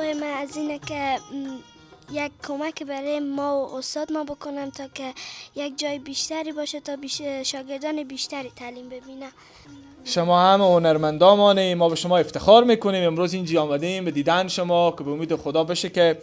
توقع من از اینه که یک کمک برای ما و استاد ما بکنم تا که یک جای بیشتری باشه تا شاگردان بیشتری تعلیم ببینه. شما هم هنرمندامانه، ما به شما افتخار میکنیم. امروز اینجا آمدیم به دیدن شما که به امید خدا بشه که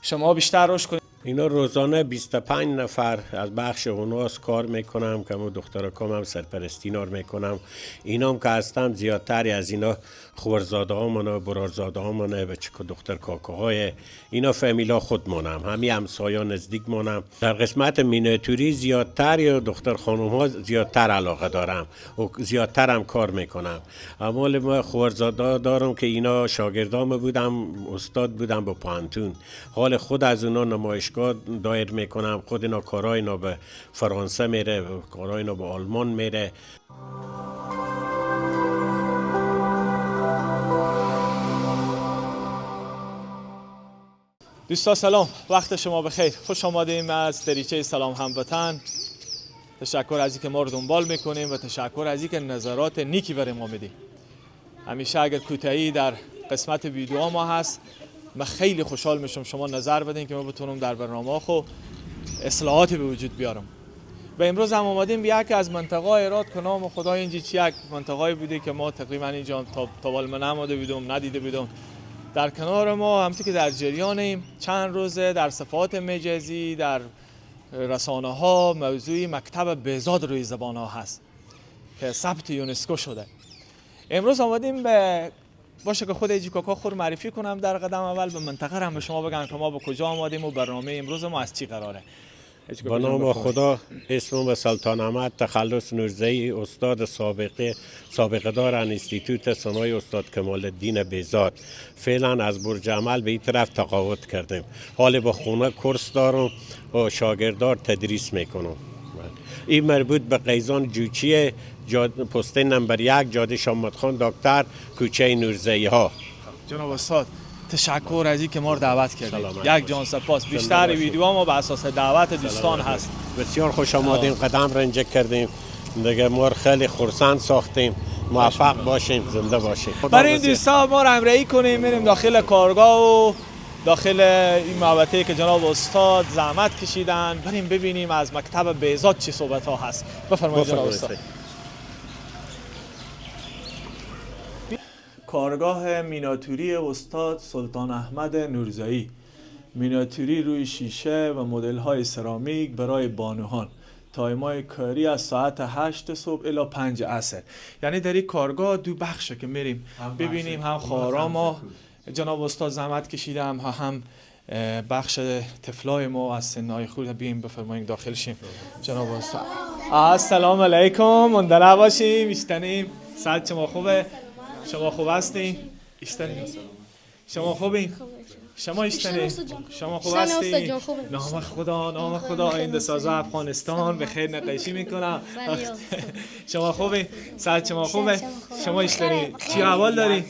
شما بیشتر رشد کنید. اینا روزانه 25 نفر از بخش هناس کار میکنم که من دخترکام هم سرپرستی نار میکنم. اینا هم که هستن زیادتری از اینا خورزاده ها منه، برارزاده ها منه، بچه که دختر کاکاهای اینا فامیلا خود منم، همین همسایا نزدیک منم. در قسمت مینیاتوری زیادتر یا دختر خانم ها زیادتر علاقه دارم و زیادتر هم کار میکنم. اما ما خورزاده دارم که اینا شاگردام بودم، استاد بودم با پانتون. حال خود از اونا نمایشگاه دایر میکنم، خود اینا کارای اینا به فرانسه میره، کارای اینا به آلمان میره. دوستا سلام، وقت شما بخیر. خوش آمدیم از دریچه سلام هموطن. تشکر از اینکه ما رو دنبال میکنیم و تشکر از اینکه نظرات نیکی برای ما میدیم. همیشه اگر کوتاهی در قسمت ویدیو ما هست، من خیلی خوشحال میشم شما نظر بدین که ما بتونم در برنامه خو اصلاحاتی به وجود بیارم. و امروز هم آمدیم به یک از منطقه ایراد که نام خدا اینجا چی یک منطقه بوده که ما تقریبا اینجا تا من نماده بودم، ندیده بودم. در کنار ما همونطور که در جریانیم چند روزه در صفحات مجازی، در رسانه ها موضوعی مکتب بهزاد روی زبان ها هست که ثبت یونسکو شده. امروز آمدیم باشه که خود ایجی کاکا خود معرفی کنم در قدم اول، به منطقه هم به شما بگم که ما به کجا آمدیم و برنامه امروز ما از چی قراره. با نام خدا، اسمم سلطان احمد تخلص نورزئی، استاد سابقه دار انستیتوت صنایع استاد کمال الدین بهزاد. فعلا از برج عمل به این طرف تقاعد کردیم. حال با خونه کورس دارم و شاگردار تدریس میکنم. این مربوط به قیزان جوچی، پست نمبر 1 جاده شامت خان دکتر، کوچه نورزئی ها. جناب استاد تشکر از اینکه ما رو دعوت کردید. یک جان سپاس. بیشتر ویدیو ما بر اساس دعوت دوستان هست. بسیار خوش آمدیم، قدم رنجه کردیم دیگه. ما خیلی خرسند ساختیم. موفق باشیم، زنده باشیم. برای این دوستا ما رو همراهی کنیم، میریم داخل کارگاه و داخل این محوطه‌ای که جناب استاد زحمت کشیدن، بریم ببینیم از مکتب بهزاد چه صحبت ها هست. بفرمایید جناب استاد. کارگاه مینیاتوری استاد سلطان احمد نورزئی. مینیاتوری روی شیشه و مدل های سرامیک برای بانوان. تایمای کاری از ساعت 8 صبح الی 5 عصر. یعنی در این کارگاه دو بخشه که میریم ببینیم، هم خارا ما جناب استاد زحمت کشیدم، هم بخش طفلای ما از سنهای خورد. بیایم بفرمایید داخل شیم جناب استاد. السلام علیکم، مندلع باشیم. ایشتنیم ساعت شما خوبه؟ شما خوب هستین؟ ایشتنیم شما خوبین؟ شما ایشتنیم شما خوب هستین؟ نام خدا آینده سازا افغانستان به خیر نقاشی میکنم. شما خوبین؟ ساعت شما خوبه؟ شما ایشتنیم چی احوال داری؟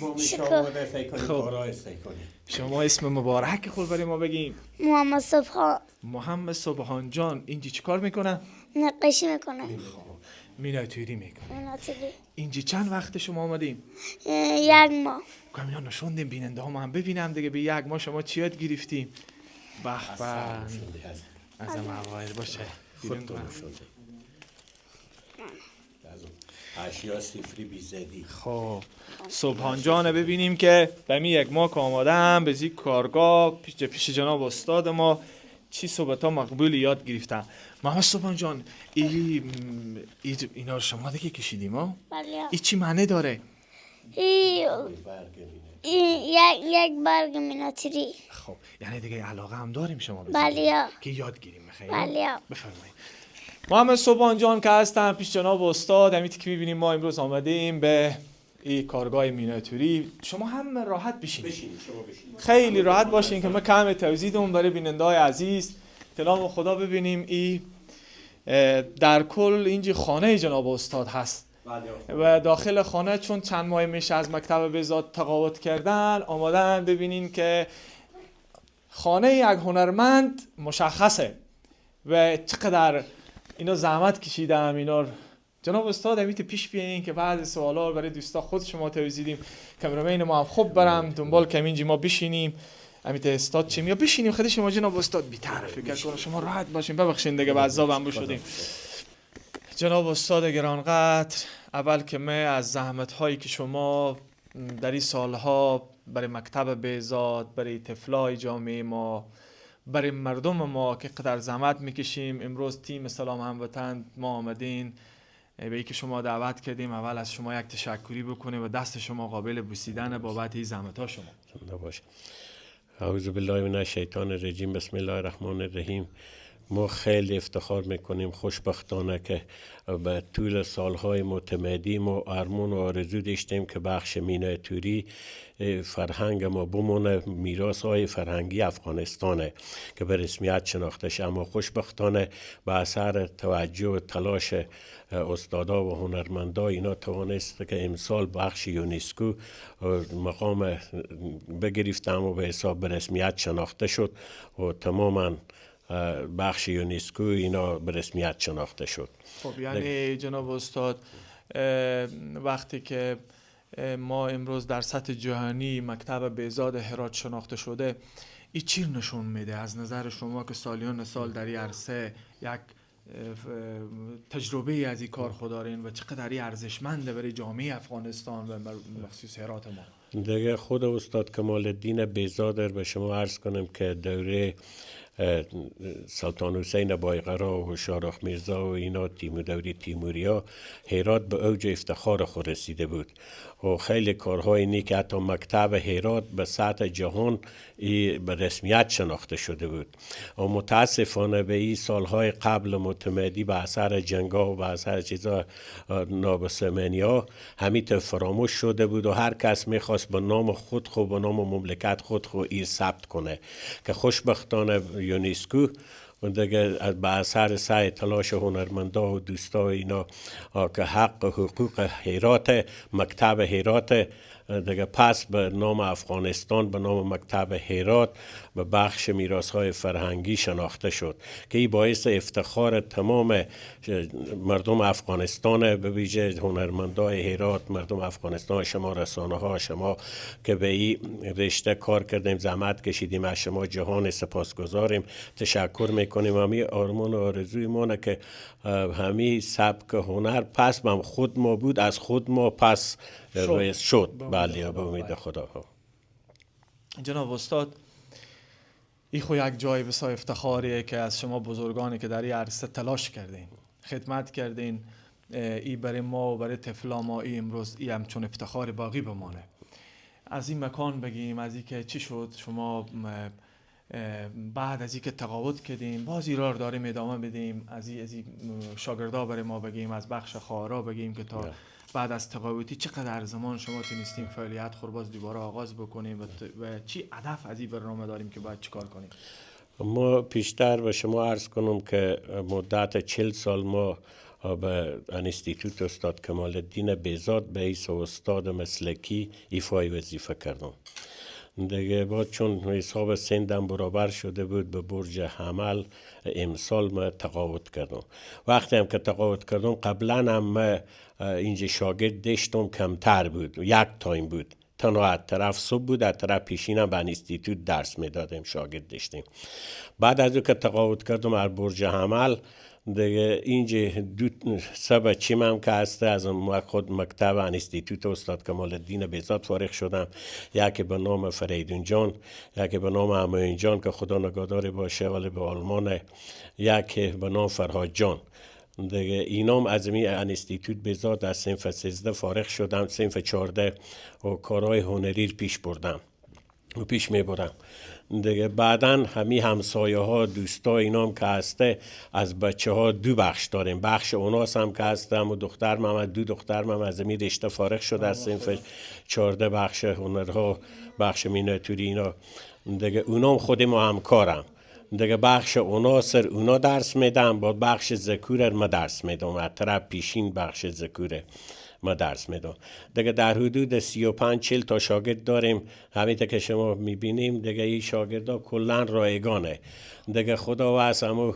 شما اسم مبارک خود برای ما بگیم. محمد صبحان. محمد صبحان جان، اینجا چی کار میکنم؟ نقاشی میکنم. مینیاتوری میکنم. اینجا چند وقت شما آمدیم؟ 1 ماه. کامینا نشوندیم بیننده ها هم ببینم دیگه. به 1 ماه شما چی یاد گرفتیم؟ به به از مواعظ باشه. اشیا صفری بیزدی. خب صبحان جان ببینیم که بمی 1 ماه که آمادم به زی کارگاه پیش جناب استاد ما چی صحبت ها مقبول یاد گرفتم. محمد صبحان جان اینا رو شما دیگه کشیدیم ها؟ بله. این چی معنی داره؟ یک برگ مینیاتوری. خب یعنی دیگه علاقه هم داریم شما بله که یاد گیریم. بخیر بله. بفرمایید. محمد صبحان جان که هستن پیش جناب استاد. همیتی که میبینیم ما امروز آمدیم به این کارگاه مینیاتوری. شما هم راحت بشین. خیلی راحت باشین که ما کم توضیح دم برای بیننده های عزیز. کلام خدا ببینیم این در کل اینجا خانه جناب استاد هست و داخل خانه چون چند ماه میشه از مکتب بهزاد تقاعد کردن آمادن ببینین که خانه یک هنرمند مشخصه و چقدر اینا زحمت کشیدم. اینا جناب استاد همیت پیش بیاین که بعضی سوالا برای دوستا خود شما توضیح دیدیم. کامرامین ما هم خوب برم دنبال کمینجی ما بشینیم امیت استاد چیم یا بشینیم خیلی شما جناب استاد بی‌طرف فکر کنم شما راحت باشین ببخشید دیگه بعضا شدیم. جناب استاد گرانقدر، اول که من از زحمت هایی که شما در این سالها برای مکتب بهزاد، برای طفلای جامعه ما، برای مردم ما که قدر زحمت میکشیم، امروز تیم سلام هموطن ما آمدین به ای که شما دعوت کردیم، اول از شما یک تشکری بکنیم و دست شما قابل بوسیدن بابت این زحمت ها شما. باشه. اعوذ بالله من الشیطان الرجیم، بسم الله الرحمن الرحیم. ما خیلی افتخار میکنیم خوشبختانه که به طول سالهای متمادی ما ارمان و آرزو داشتیم که بخش مینیاتوری فرهنگ ما بمونه، میراث های فرهنگی افغانستانه که به رسمیت شناخته شه. اما خوشبختانه به اثر توجه و تلاش استادا و هنرمندا اینا توانست که امسال بخش یونسکو مقام بگرفتم و به حساب به رسمیت شناخته شد و تماما بخش یونسکو اینا به رسمیت شناخته شد. خب یعنی جناب استاد وقتی که ما امروز در سطح جهانی مکتب بهزاد هرات شناخته شده، این چی نشون میده از نظر شما که سالیان سال در این عرصه یک تجربه از این کار خدارین و چقدر این ارزشمنده برای جامعه افغانستان و مخصوص هرات ما؟ دیگه خود استاد کمال الدین بهزاد به شما عرض کنم که دوره سلطان حسین بایقرا و شارخ میرزا و اینا دوره تیموریا هرات به اوج افتخار خود رسیده بود و خیلی کارهای نیک حتی مکتب هرات به سطح جهان به رسمیت شناخته شده بود و متاسفانه به این سالهای قبل متمادی به اثر جنگا و به اثر چیزا نابسامانی‌ها همیت فراموش شده بود و هر کس میخواست به نام خود خو به نام مملکت خود خو ایر ثبت کنه که خوشبختانه یونسکو و دیگه به اثر سعی تلاش هنرمندا و دوستا اینا که حق و حقوق هرات مکتب هرات دیگه پس به نام افغانستان به نام مکتب هرات به بخش میراث‌های فرهنگی شناخته شد که این باعث افتخار تمام مردم افغانستان، به ویژه هنرمندای هرات، مردم افغانستان، شما رسانه ها، شما که به این رشته کار کردیم، زحمت کشیدیم، از شما جهان سپاسگزاریم، تشکر میکنیم. همین آرمان و آرزوی ما که همین سبک هنر پس هم خود ما بود، از خود ما پس شد. بله به امید خدا. جناب استاد، این خو یک جای بسیار افتخاریه که از شما بزرگانی که در این عرصه تلاش کردین، خدمت کردین، ای برای ما و برای طفلا ما ای امروز ای همچون افتخار باقی بمانه. از این مکان بگیم، از این که چی شد شما بعد از این که تقاعد کردیم باز ایرار داریم ادامه بدیم، از این شاگردا برای ما بگیم، از بخش خواهرا بگیم که تا بعد از تقاعدی چقدر زمان شما تونستیم فعالیت خود باز دوباره آغاز بکنیم و چی هدف از این برنامه داریم که باید چیکار کنیم؟ ما پیشتر به شما عرض کنم که مدت 40 سال ما به انستیتوت استاد کمال الدین بهزاد به حیث استاد مسلکی ایفای وظیفه کردم. دیگه بعد چون حساب سندم برابر شده بود به برج حمل، امسال ما تقاعد کردم. وقتی هم که تقاعد کردم قبلا هم اینجا شاگرد داشتم، کمتر بود، یک تایم بود، تنها از طرف صبح بود، از طرف پیشینم به انستیتوت درس میدادیم، شاگرد داشتیم. بعد از او که تقاعد کردم از برج حمل دیگه اینجا دو سه بچیم هم که هسته از خود مکتب انستیتوت استاد کمال الدین بهزاد فارغ شدم، یکی به نام فریدون جان، یکی به نام همایون جان که خدا نگهدار باشه ولی به آلمانه، یکی به نام فرهاد جان. دیگه اینام از می انستیتوت بهزاد از صنف 13 فارغ شدم، صنف 14 و کارهای هنری پیش بردم و پیش میبرم. دیگه بعدا همین همسایه ها دوستا اینام که هسته از بچه ها دو بخش داریم، بخش اوناس هم که هستم و دخترم هم دو دخترم هم از می رشته فارغ شده از صنف 14 بخش هنرها، بخش مینیاتوری اینا. دیگه اونام خود ما همکارم. دیگه بخش اونا سر اونا درس میدم، با بخش ذکور ما درس میدم، از طرف پیشین بخش ذکوره ما درس میدم. دیگه در حدود 35-40 تا شاگرد داریم. همینطور که شما میبینیم دیگه این شاگردا کلا رایگانه. دیگه خدا واسه همو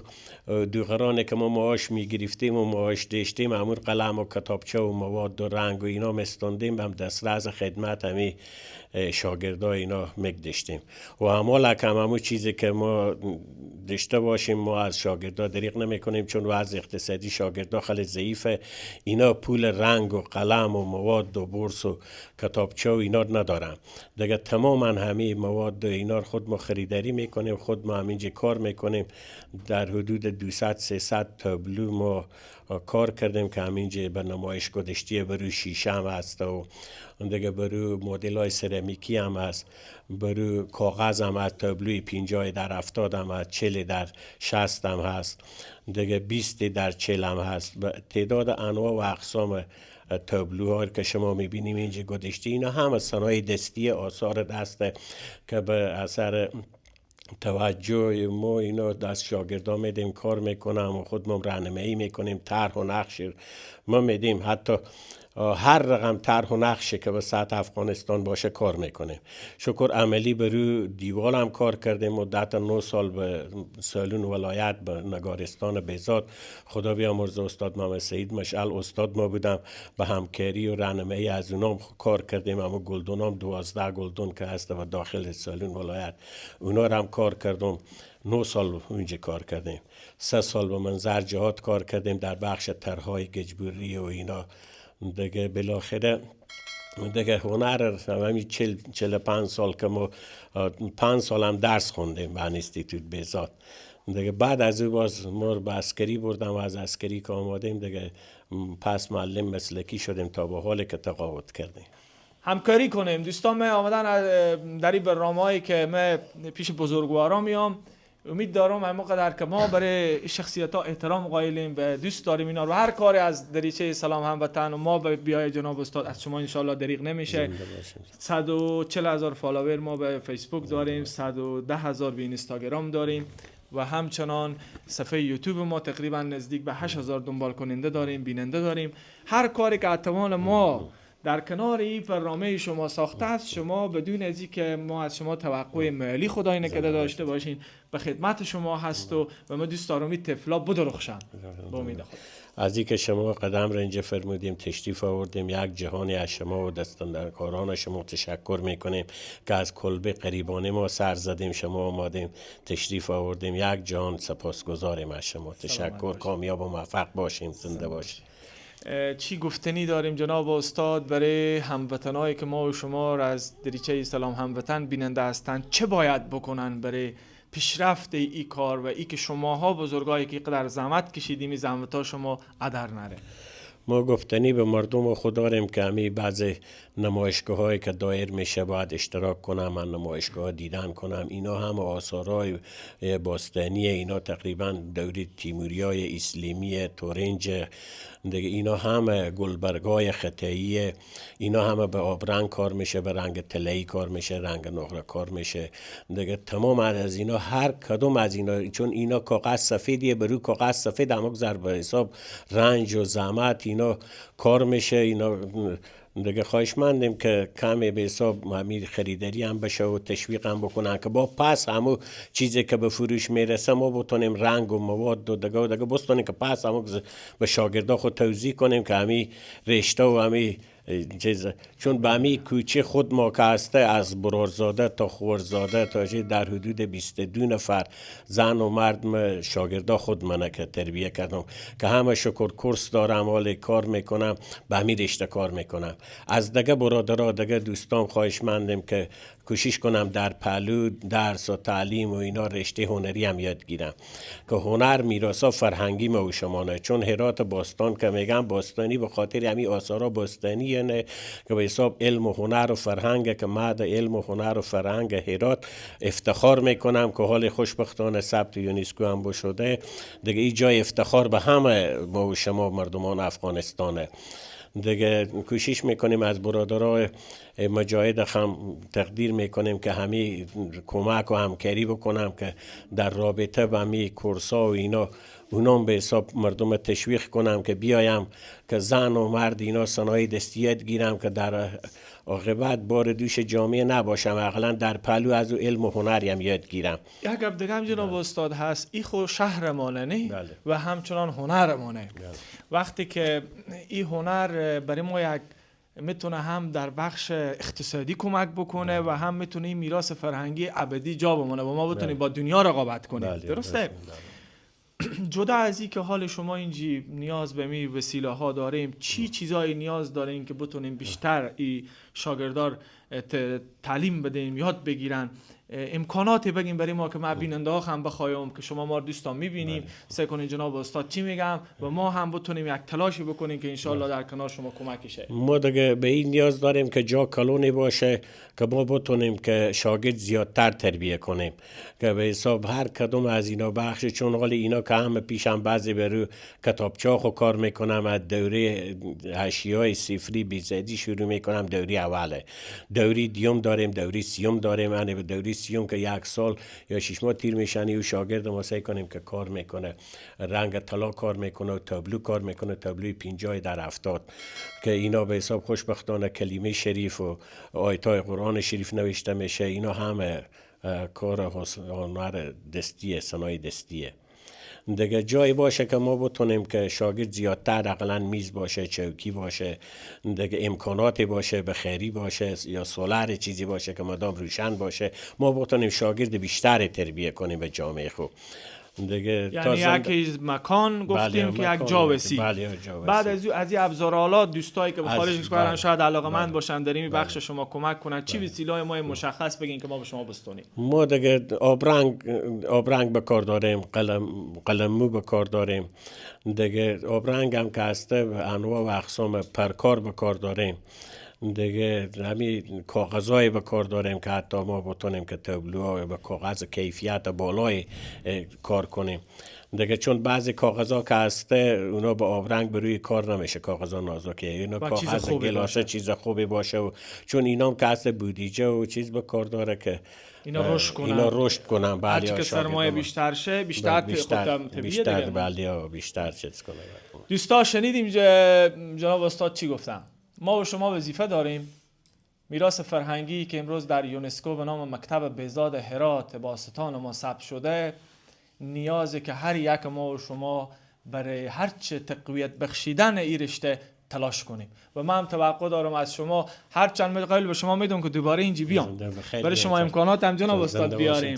دوغرانه که ما معاش میگرفتیم و معاش داشتیم، همون قلم و کتابچه و مواد و رنگ و اینا مستندیم، هم دسترس خدمت همی شاگردا اینا میگدشتیم و همال همون چیزی که ما داشته باشیم ما از شاگردا دریغ نمی کنیم، چون وضع اقتصادی شاگردا خیلی ضعیفه. اینا پول رنگ و قلم و مواد و بورس و کتابچه و اینا ندارن. دیگه تماما همه مواد اینا خود ما خریداری میکنیم، خود ما همینجا کار میکنیم. در حدود 200-300 تابلو ما کار کردیم که همینجا به نمایش گذاشته، برای شیشه هم هست و دیگه برای مدل های سرامیکی هم هست، برای کاغذ هم هست، تابلوی 50 در 70 هم هست، 40 در 60 هم هست، دیگه 20 در 40 هم هست. تعداد انواع و اقسام تابلوها که شما میبینیم اینجا گذاشته، اینا همه صنایع دستی آثار دسته که به اثر توجه ما اینا دست شاگردا میدیم کار میکنم و خودمون راهنمایی میکنیم، طرح و نقش ما میدیم، حتی هر رقم طرح و نقشه که به سطح افغانستان باشه کار میکنیم. شکر عملی برای دیوال هم کار کردیم، مدت 9 سال به سالون ولایت به نگارستان بیزاد، خدا بیامرزه استاد محمد سعید مشعل استاد ما بودم، به همکاری و راهنمایی از اونام کار کردیم. اما گلدونام 12 گلدون که هست و داخل سالون ولایت اونا هم کار کردم. 9 سال اونجا کار کردیم. 3 سال به منظر جهاد کار کردیم در بخش طرح‌های گجبوری و اینا. دیگه بالاخره دیگه هنر همین 45 سال که ما 5 سال هم درس خوندیم به انستیتوت بیزاد. دیگه بعد از او باز ما به عسکری بردم و از عسکری که آمدیم دیگه پس معلم مسلکی شدیم تا به حال که تقاعد کردیم. همکاری کنیم. دوستان من آمدن در این برنامه‌ای که من پیش بزرگوارا میام، امید دارم همه قدر که ما برای شخصیت ها احترام قائلیم و دوست داریم اینا رو، هر کاری از دریچه سلام هموطن و ما بیای جناب استاد از شما انشالله دریغ نمیشه. 140,000 فالوور ما به فیسبوک داریم، 110,000 به اینستاگرام داریم و همچنان صفحه یوتیوب ما تقریبا نزدیک به 8,000 دنبال کننده داریم، بیننده داریم. هر کاری که اتوان ما در کنار این برنامه شما ساخته است، شما بدون از که ما از شما توقع مالی خدای نکرده داشته باشین، به خدمت شما هست و ما دوست دارم این طفلا بدرخشن با امید خدا. از اینکه شما قدم رنج فرمودیم تشریف آوردیم، یک جهانی از شما و دستاندرکاران شما تشکر میکنیم که از کلبه قریبانه ما سر زدیم، شما آمدیم تشریف آوردیم، یک جهان سپاسگزاریم از شما. تشکر، کامیاب و موفق باشیم، زنده باشیم. چی گفتنی داریم جناب استاد برای هموطنایی که ما و شما را از دریچه سلام هموطن بیننده هستند؟ چه باید بکنن برای پیشرفت ای کار و ای که شماها بزرگایی که قدر زحمت کشیدیم زحمت شما ادر نره؟ ما گفتنی به مردم خود داریم که همی بعضی نمایشگاه هایی که دایر میشه باید اشتراک کنم، من نمایشگاه دیدن کنم. اینا هم آثارهای باستانی، اینا تقریبا دوری تیموری های اسلامی تورنج دیگه، اینا هم گلبرگای خطایی، اینا هم به آبرنگ کار میشه، به رنگ طلایی کار میشه، رنگ نقره کار میشه دیگه. تمام از اینا هر کدوم از اینا، چون اینا کاغذ سفیدیه، برو کاغذ سفید هم ضرب حساب رنج و زحمت اینا کار میشه. اینا دیگه خواهشمندیم که کمی به حساب همین خریداری هم بشه و تشویق هم بکنن که با پس همو چیزی که به فروش میرسه ما بتونیم رنگ و مواد و دیگه بستونیم که پس همو به شاگردا خود توضیح کنیم که همین رشته و همین چیز، چون به همین کوچه خود ما که هسته از برارزاده تا خورزاده تا در حدود 22 نفر زن و مرد شاگردا خود من که تربیه کردم که همه شکر کورس دارم، حال کار میکنم، به همین رشته کار میکنم. از دیگه برادرها دیگه دوستان خواهشمندم که کوشش کنم در پهلو درس و تعلیم و اینا رشته هنری هم یاد گیرم که هنر میراثا فرهنگی ما و شمانه. چون هرات باستان که میگم باستانی به خاطر همین آثارا باستانی یعنی که به حساب علم و هنر و فرهنگ که مد علم و هنر و فرهنگ هرات افتخار میکنم که حال خوشبختانه ثبت یونسکو هم بشده دیگه. این جای افتخار به همه ما و شما مردمان افغانستانه دیگه. کوشش میکنیم از برادرای مجاهد هم تقدیر میکنیم که همه کمک و همکاری بکنم که در رابطه با همه کورسا و اینا اونام به حساب مردم تشویق کنم که بیایم که زن و مرد اینا صنایع دستی یاد گیرم که در عاقبت بار دوش جامعه نباشم، اقلا در پهلو از او علم و هنری هم یاد گیرم. یک گپ دیگه هم جناب استاد هست، این خو شهرمانه نه بله. و همچنان هنرمانه. وقتی که این هنر برای ما یک میتونه هم در بخش اقتصادی کمک بکنه و هم میتونه این میراث فرهنگی ابدی جا بمونه و ما بتونیم با دنیا رقابت کنیم. درسته؟ جدا از این که حال شما اینجی نیاز به می وسیله ها داریم، چی چیزایی نیاز داریم که بتونیم بیشتر این شاگردار تعلیم بدیم، یاد بگیرن، امکاناتی بگیم برای ما که ما بیننده ها هم بخوایم که شما ما دوستان میبینیم سعی کنین جناب استاد چی میگم و ما هم بتونیم یک تلاشی بکنیم که انشالله در کنار شما کمکی شه. ما دیگه به این نیاز داریم که جا کلونی باشه که ما بتونیم که شاگرد زیادتر تربیه کنیم، که به حساب هر کدوم از اینا بخش، چون حال اینا که هم پیشم بعضی برو کتابچاخو کار میکنم، از دوره حاشیه‌های صفری بیزدی شروع میکنم، دوری اوله، دوری دیوم داریم، دوری سیوم داریم، یعنی به دوری سیوم که یک سال یا 6 ماه تیر میشنی و شاگرد ما سعی کنیم که کار میکنه، رنگ طلا کار میکنه و تابلو کار میکنه، تابلوی 50 در 70 که اینا به حساب خوشبختانه کلمه شریف و آیتای قرآن شریف نوشته میشه. اینا همه کار هنر دستیه، صنایع دستیه. دیگه جایی باشه که ما بتونیم که شاگرد زیادتر اقلا میز باشه، چوکی باشه، دیگه امکاناتی باشه، بخیری باشه یا سولار چیزی باشه که مدام روشن باشه، ما بتونیم شاگرد بیشتر تربیه کنیم به جامعه خوب. دیگه یعنی یک مکان گفتیم که یک جا وسیع. بعد از این ابزارالات دوستایی که به خارج کشورن شاید علاقه‌مند باشن در این بخش شما کمک کنن، چی وسیله‌های ما مشخص بگین که ما به شما بستونیم؟ ما دیگه آبرنگ به کار داریم، قلممو به کار داریم، دیگه آبرنگ هم که هسته انواع و اقسام پرکار به کار داریم، دیگه همین کاغذای به کار داریم که حتی ما بتونیم که تابلوها به کاغذ کیفیت بالای کار کنیم. دیگه چون بعضی کاغذها که هسته اونا به آبرنگ به روی کار نمیشه، کاغذها نازکه، اینا کاغذ گلاسه چیز خوبی باشه و چون اینا که هسته بودیجه و چیز به کار داره که اینا رشد کنن. بله، هرچی که سرمایه بیشتر شه بیشتر بیشتر چیز کنه. دوستا شنیدیم جناب استاد چی گفتن؟ ما و شما وظیفه داریم میراث فرهنگی که امروز در یونسکو به نام مکتب بهزاد هرات با ستان ما ثبت شده، نیازه که هر یک ما و شما برای هر چه تقویت بخشیدن این رشته تلاش کنیم و من هم توقع دارم از شما هر چند قبل به شما میدونم که دوباره اینجا بیام برای شما امکانات هم جناب استاد بیاریم.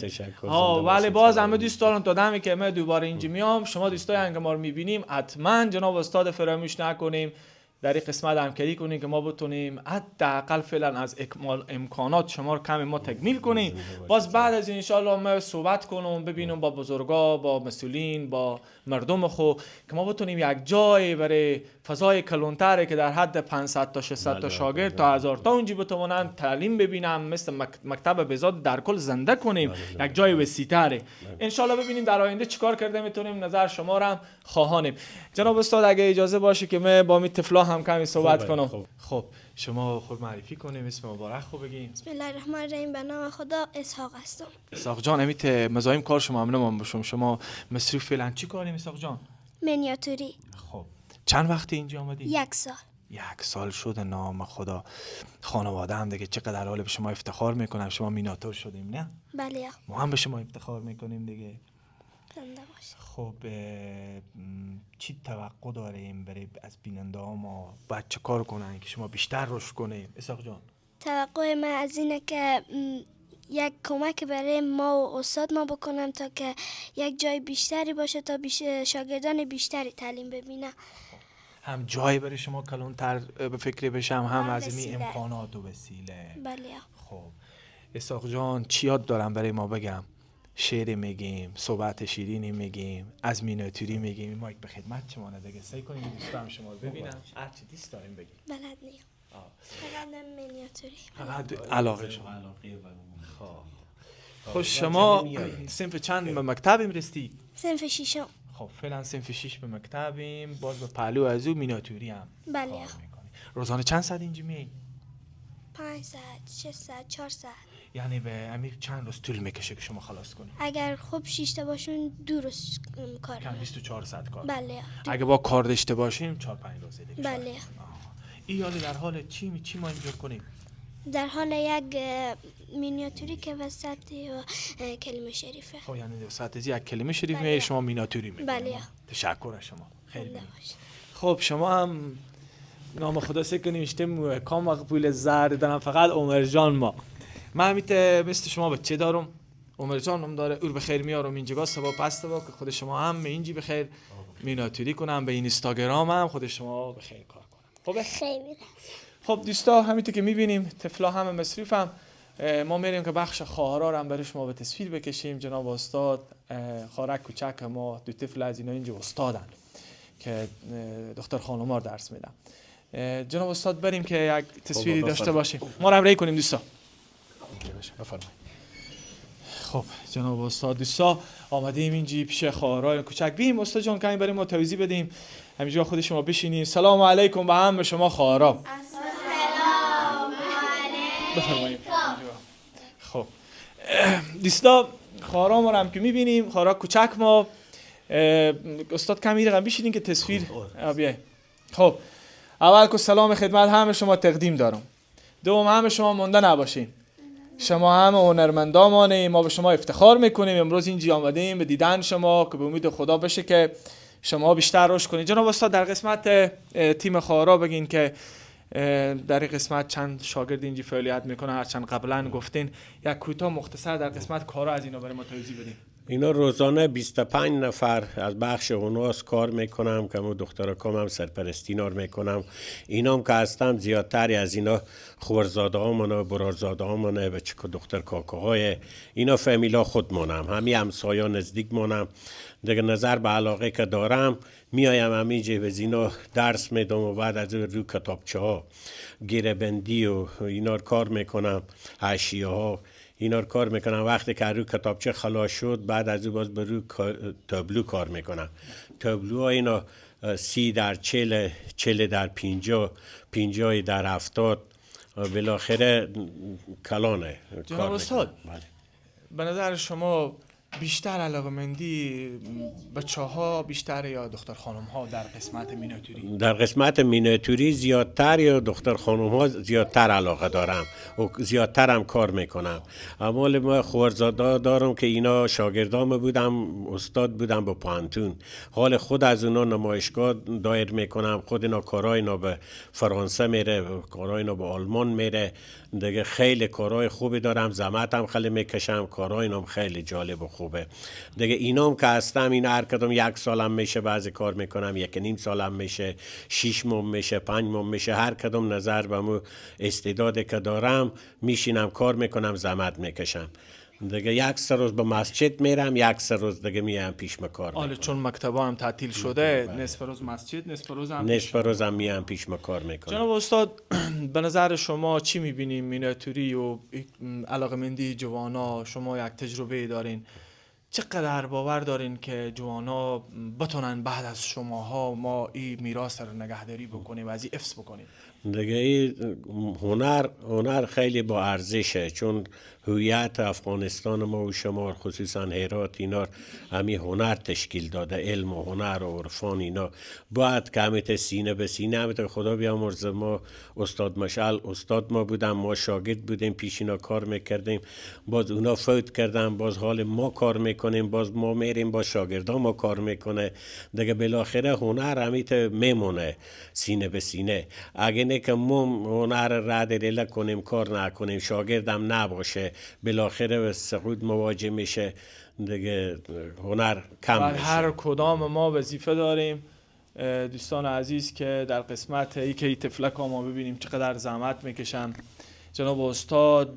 ولی باز همه دوست دارم تا دمی که من دوباره اینجا میام، شما دوستای که ما رو میبینیم حتما جناب استاد فراموش نکنیم در این قسمت همکاری کنیم که ما بتونیم حداقل فعلا از امکانات شما رو کم ما تکمیل کنیم. باز بعد از این ان شاء الله ما صحبت کنم، ببینم با بزرگا، با مسئولین، با مردم خو که ما بتونیم یک جای برای فضای کلانتری که در حد 500 تا 600 تا شاگرد تا 1000 تا اونجا بتونن تعلیم ببینم، مثل مکتب بهزاد در کل زنده کنیم، یک جای وسیع‌تره. ان شاء الله ببینیم در آینده چیکار کرده میتونیم، نظر شما رو هم خواهانیم. جناب استاد اگه اجازه باشه که من با می طفلا هم کمی صحبت کنم. خب شما خود معرفی کنیم، اسم مبارک خو بگیم. بسم الله الرحمن الرحیم. به نام خدا. اسحاق هستم. اسحاق جان، امیت مزایم کار شما هم باشم، شما مصروف فعلا چی کاریم اسحاق جان؟ منیاتوری. خب چند وقتی اینجا آمدی؟ 1 سال. 1 سال شده. نام خدا. خانواده هم دیگه چقدر حال به شما افتخار میکنم، شما میناتور شدیم نه؟ بله. ما هم به شما افتخار میکنیم دیگه. زنده باشه. خب چی توقع داریم برای از بیننده ها؟ ما باید چه کار کنن که شما بیشتر رشد کنیم اسحاق جان؟ توقع من از اینه که یک کمک برای ما و استاد ما بکنم تا که یک جای بیشتری باشه تا شاگردان بیشتری تعلیم ببینن. هم جای برای شما کلانتر به فکر بشم، هم از این امکانات و وسیله. بله. خب اسحاق جان چی یاد دارم برای ما بگم؟ شعر میگیم، صحبت شیرینی میگیم، از مینیاتوری میگیم. مایک به خدمت شما دیگه، سعی کنیم دوستان شما رو ببینم هر چی دوست داریم بگیم. بلد نیم. فقط مینیاتوری. فقط علاقه شما. خب شما صنف چند به مکتب رسیدی؟ صنف 6. خب فعلا صنف 6 به مکتبیم، باز به پهلو از او مینیاتوری هم بله. کار میکنی. روزانه چند ساعت اینجا میای؟ 5 ساعت، 6 ساعت، 4 ساعت. یعنی به امیر چند روز طول میکشه که شما خلاص کنید؟ اگر خوب شیشته باشون 2 روز کار کم می‌کنم. 24 ساعت کار. بله. اگه با کار داشته باشیم 4-5 روزه دیگه. بله. این یالی در حال چی ما اینجا کنیم؟ در حال یک مینیاتوری که وسط کلمه شریفه. خب یعنی وسط از یک کلمه شریف میه شما مینیاتوری میکنید. بله. تشکر از شما. خیلی بله ممنون. باشه. خب شما هم نام خدا سکنیم نوشته کام مقبول زرد دارم فقط عمر جان ما. من همیت مثل شما بچه دارم. عمر جان هم داره اور بخیر میارم اینجا سبا پسته با که خود شما هم اینجی بخیر مینیاتوری کنم به اینستاگرام هم خود شما بخیر کار کنم. خب خیلی. خب دوستا همینطور که میبینیم طفلا همه مصروف هم ما میریم که بخش خواهرها رو هم برای شما به تصویر بکشیم. جناب استاد خواهرک کوچک ما 2 طفل از اینا اینجا استادن که دختر خانوما درس میدن. جناب استاد بریم که یک تصویری داشته باشیم. ما رو هم رای کنیم دوستا. بفرمایید. خب جناب استاد دوستا آمدیم اینجا پیش خواهرای کوچک. بیم استاد جان کمی برای ما توضیح بدیم. همینجا خود شما بشینید. سلام علیکم به همه شما خواهرا. بفرمایید. خب دوستا خواهرام رو هم که میبینیم خواهرا کوچک ما استاد کمی رقم بشینین که تصویر بیای. خب اول که سلام خدمت همه شما تقدیم دارم. دوم همه شما مونده نباشین. شما همه هنرمندامانه ما به شما افتخار میکنیم. امروز اینجا آمدیم به دیدن شما که به امید خدا بشه که شما بیشتر رشد کنید. جناب استاد در قسمت تیم خواهرا بگین که در این قسمت چند شاگرد اینجا فعالیت میکنه هرچند قبلا گفتین یک کوتاه مختصر در قسمت کارا از اینا برای ما توضیح بدین. اینا روزانه 25 نفر از بخش اوناس کار میکنم که مو دختر کامم سرپرستی نار میکنم. اینام که هستم زیادتری از اینا خورزاده هامونه برارزاده هامونه بچه که دختر کاکاهای اینا فامیلا خودمونم همی همسایا نزدیک مونم. دیگه نظر به علاقه که دارم میایم همیجه به اینا درس میدم و بعد از رو کتابچه ها گیره بندی و اینا کار میکنم. حاشیه ها اینا کار میکنم. وقتی که رو کتابچه خلاص شد بعد از او باز به رو تابلو کار میکنم. تابلو اینا 30 در 40 40 در 50 50 در 70 بالاخره کلانه. جناب استاد به نظر شما بیشتر علاقمندی بچه ها بیشتر یا دختر خانم ها در قسمت مینیاتوری؟ در قسمت مینیاتوری زیادتر یا دختر خانم ها زیادتر علاقه دارم و زیادتر هم کار میکنم. اما ما خورزاده دارم که اینا شاگردام بودم استاد بودم با پانتون. حال خود از اونا نمایشگاه دایر میکنم. خود اینا کارای اینا به فرانسه میره کارای اینا به آلمان میره. دیگه خیلی کارهای خوبی دارم. زحمت هم خیلی میکشم. کارهای اینام خیلی جالب و خوبه. دیگه اینام که هستم اینا هر کدوم 1 سالم میشه بعضی کار میکنم 1.5 سالم میشه 6 ماه میشه 5 ماه میشه. هر کدوم نظر به مو استعدادی که دارم میشینم کار میکنم زحمت میکشم. دیگه 1 روز به مسجد میرم 1 روز دیگه میام پیش کار. حالا چون مکتبا هم تعطیل شده نصف روز مسجد نصف روز هم میام پیش کار میکنم. جناب استاد به نظر شما چی میبینیم مینیاتوری و علاقمندی جوانا؟ شما یک تجربه دارین چقدر باور دارین که جوانا بتونن بعد از شماها ما این میراث رو نگهداری بکنیم و از این حفظ بکنیم؟ دیگه این هنر خیلی با ارزشه چون هویت افغانستان ما و شمال خصوصا هرات اینا همین هنر تشکیل داده. علم و هنر و عرفان اینا باید که همیت سینه به سینه همیت خدا بیامرزه. ما استاد مشعل استاد ما بودم ما شاگرد بودیم پیش اینا کار میکردیم. باز اونا فوت کردن باز حال ما کار میکنیم باز ما میریم با شاگردا ما کار میکنه. دیگه بالاخره هنر همیت میمونه سینه به سینه. اگه نه که ما هنر رد ریله کنیم کار نکنیم شاگردم نباشه بالاخره به سقوط مواجه میشه. دیگه هنر کم میشه. هر کدام ما وظیفه داریم دوستان عزیز که در قسمت ای که طفلک ها ما ببینیم چقدر زحمت میکشن. جناب استاد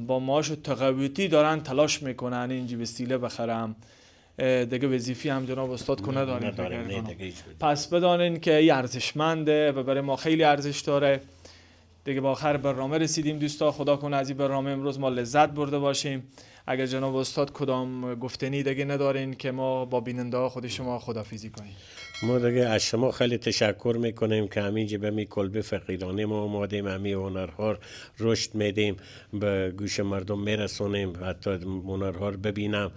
با معاش تقویتی دارن تلاش میکنن اینجی وسیله بخرم. دیگه وظیفی هم جناب استاد کنه داریم. پس بدانین که این ارزشمنده و برای ما خیلی ارزش داره. دیگه با آخر برنامه رسیدیم دوستا. خدا کنه از این برنامه امروز ما لذت برده باشیم. اگر جناب استاد کدام گفتنی دیگه ندارین که ما با بیننده ها خود شما خدافیزی کنیم. ما دیگه از شما خیلی تشکر میکنیم که همینجا به می کلبه فقیرانه ما آمادیم، همین هنرها رشد میدیم، به گوش مردم میرسونیم، حتی هنرها رو ببینم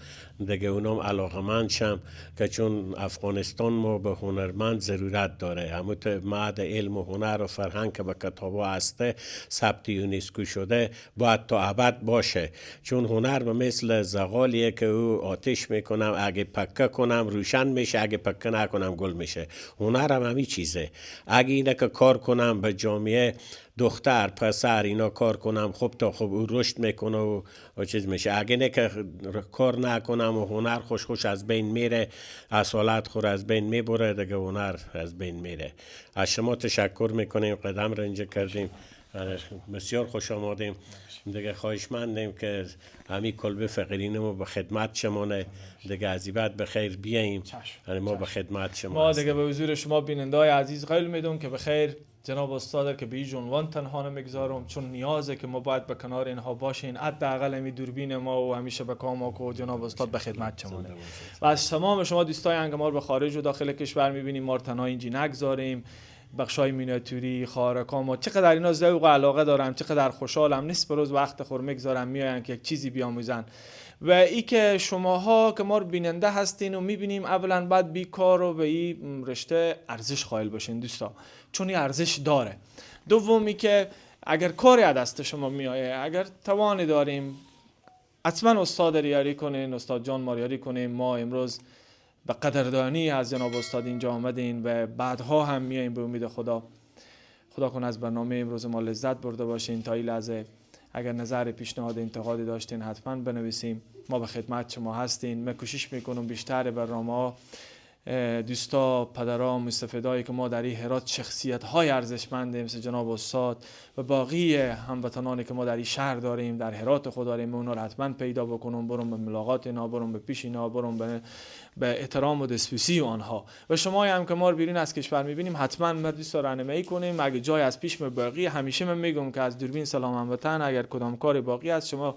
دیگه اونام علاقمند شم که چون افغانستان ما به هنرمند ضرورت داره. همون معهد علم و هنر و فرهنگ که به کتابا هسته ثبت یونسکو شده باید تا ابد باشه، چون هنر به مثل زغالیه که او آتش میکنم اگه پکه کنم روشن میشه، اگه پکه نکنم گل میشه. هنر هم همین چیزه. اگه اینه که کار کنم به جامعه دختر پسر اینا کار کنم خب تا خب او رشد میکنه و چیز میشه. اگه نه که کار نکنم و هنر خوش از بین میره، اصالت خور از بین میبره، دیگه هنر از بین میره. از شما تشکر میکنیم قدم رنج کردیم، بسیار خوش آمدیم. دیگه خواهشمندیم که همین کلبه فقیرین ما به خدمت شمانه، دیگه از این بعد به خیر بیاییم. یعنی ما به خدمت شما ما دیگه به حضور شما بیننده های عزیز قیل میدونم که به خیر جناب استاد که به این عنوان تنها نمیگذارم، چون نیازه که ما باید به کنار اینها باشین. حداقل می دوربین ما و همیشه به کام و جناب استاد به خدمت شمونه. و از تمام شما دوستای انگمار به خارج و داخل کشور میبینیم ما تنها اینجی نگذاریم. بخشای مینیاتوری خارکام و چقدر اینا ذوق و علاقه دارم، چقدر خوشحالم، نصف روز وقت خور میگذارم میاین که یک چیزی بیاموزن. و ای که شماها که ما رو بیننده هستین و میبینیم، اولا بعد بیکار و به این رشته ارزش قائل باشین دوستا، چون این ارزش داره. دومی که اگر کاری از دست شما میایه، اگر توانی داریم، حتما استاد ریاری کنین، استاد جان ما ریاری کنین. ما امروز به قدردانی از جناب استاد اینجا آمدین و بعدها هم میاییم به امید خدا. خدا کنه از برنامه امروز ما لذت برده باشین. تا این لحظه اگر نظر پیشنهاد انتقادی داشتین حتما بنویسیم، ما به خدمت شما هستین. من کوشش میکنم بیشتر برنامه دوستا پدران مستفیدایی که ما در این هرات شخصیت های ارزشمند مثل جناب استاد و باقی هموطنانی که ما در این شهر داریم، در هرات خود داریم، اونا رو حتما پیدا بکنم، برم به ملاقات اینا، برم به پیش اینا، برم به احترام و دسپوسی آنها. و شما هم که ما رو بیرون از کشور میبینیم حتما ما دوستا راهنمایی کنیم. اگه جای از پیش باقی، همیشه من میگم که از دوربین سلام هموطن، اگر کدام کاری باقی است شما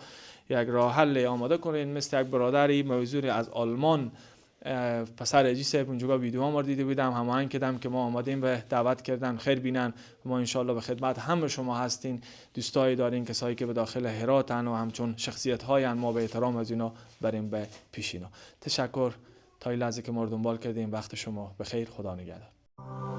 یک راه حل آماده کنین. مثل یک برادری موضوعی از آلمان پسر اجی صاحب اونجا ویدیو ما دیده بودم، هماهنگ کردم که ما آمادیم و دعوت کردن خیر بینن. ما انشالله به خدمت همه شما هستین. دوستایی دارین کسایی که به داخل هراتن و همچون شخصیت های ما به احترام از اینا بریم به پیش اینا. تشکر تا این لحظه که ما رو دنبال کردیم. وقت شما به خیر. خدا نگهدار.